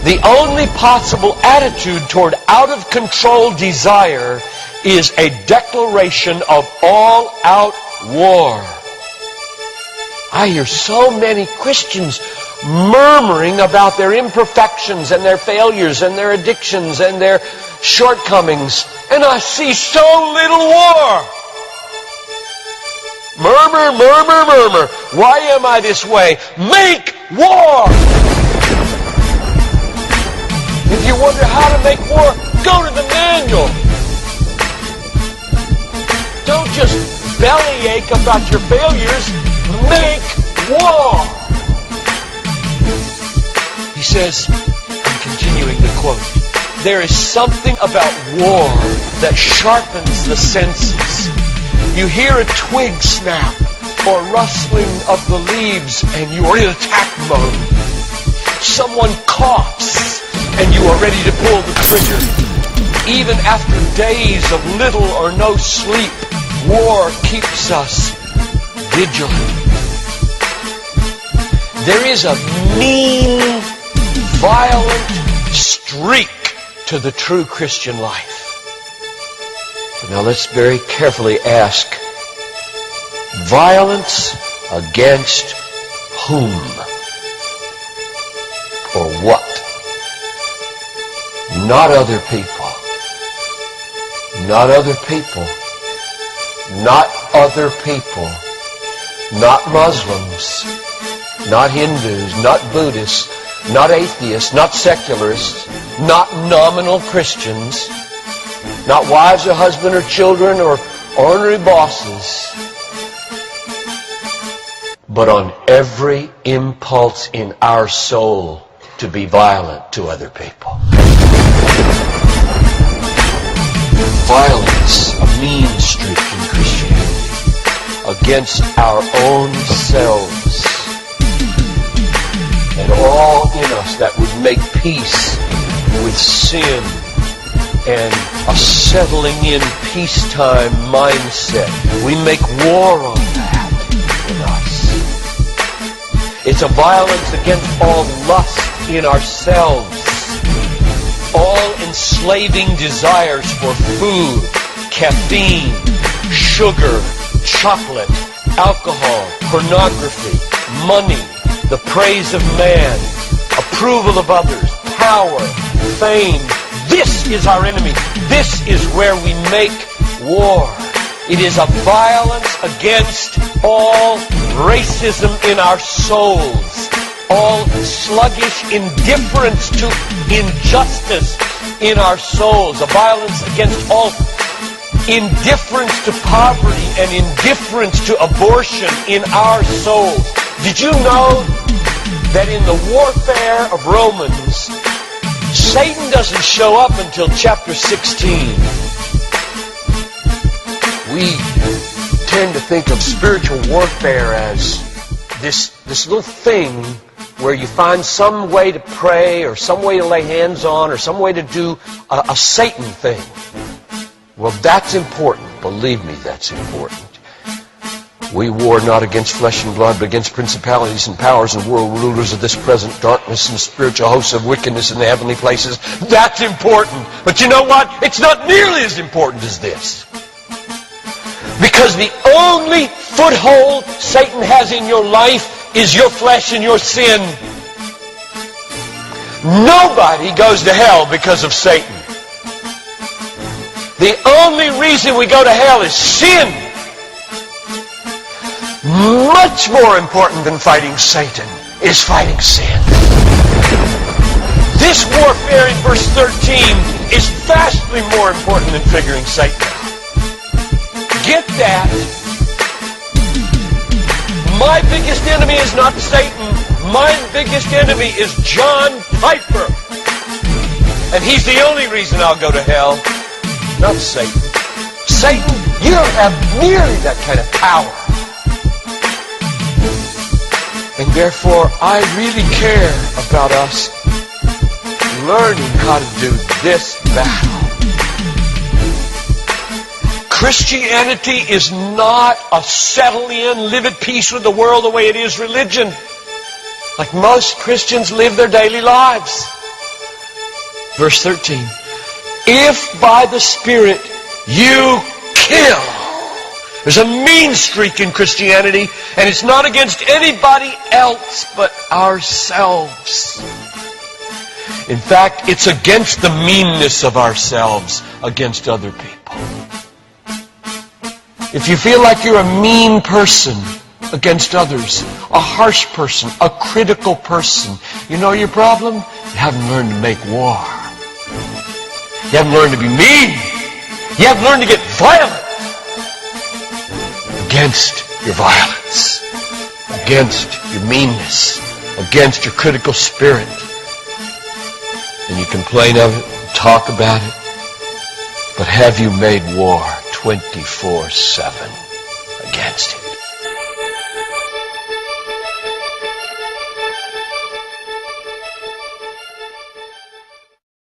The only possible attitude toward out-of-control desire is a declaration of all-out war. I hear so many Christians murmuring about their imperfections and their failures and their addictions and their shortcomings, and I see so little war. Murmur, murmur, murmur. Why am I this way? Make war! If you wonder how to make war, go to the manual. Don't just bellyache about your failures. Make war! He says, I'm continuing the quote, there is something about war that sharpens the senses. You hear a twig snap or rustling of the leaves and you are in attack mode. Someone coughs and you are ready to pull the trigger. Even after days of little or no sleep, war keeps us vigilant. There is a mean, violent streak to the true Christian life. Now let's very carefully ask, violence against whom? Or what? Not other people. Not other people. Not other people. Not Muslims. Not Hindus. Not Buddhists. Not atheists. Not secularists. Not nominal Christians. Not wives or husband or children or ornery bosses. But on every impulse in our soul to be violent to other people. Violence, a mean streak in Christianity, against our own selves. And all in us that would make peace with sin and a settling in peacetime mindset. We make war on that in us. It's a violence against all lust in ourselves, all enslaving desires for food, caffeine, sugar, chocolate, alcohol, pornography, money, the praise of man, approval of others, power, fame. This is our enemy. This is where we make war. It is a violence against all racism in our souls, all sluggish indifference to injustice in our souls, a violence against all indifference to poverty and indifference to abortion in our souls. Did you know that in the warfare of Romans, Satan doesn't show up until chapter 16. We tend to think of spiritual warfare as this little thing where you find some way to pray or some way to lay hands on or some way to do a Satan thing. Well, that's important. Believe me, that's important. We war not against flesh and blood, but against principalities and powers and world rulers of this present darkness and spiritual hosts of wickedness in the heavenly places. That's important. But you know what? It's not nearly as important as this. Because the only foothold Satan has in your life is your flesh and your sin. Nobody goes to hell because of Satan. The only reason we go to hell is sin. Much more important than fighting Satan is fighting sin. This warfare in verse 13 is vastly more important than figuring Satan out. Get that. My biggest enemy is not Satan. My biggest enemy is John Piper. And he's the only reason I'll go to hell, not Satan. Satan, you don't have nearly that kind of power. And therefore, I really care about us learning how to do this battle. Christianity is not a settle in, live at peace with the world the way it is religion. Like most Christians live their daily lives. Verse 13. If by the Spirit you kill. There's a mean streak in Christianity, and it's not against anybody else but ourselves. In fact, it's against the meanness of ourselves against other people. If you feel like you're a mean person against others, a harsh person, a critical person, you know your problem? You haven't learned to make war. You haven't learned to be mean. You haven't learned to get violent against your violence, against your meanness, against your critical spirit. And you complain of it, talk about it, but have you made war 24/7 against it?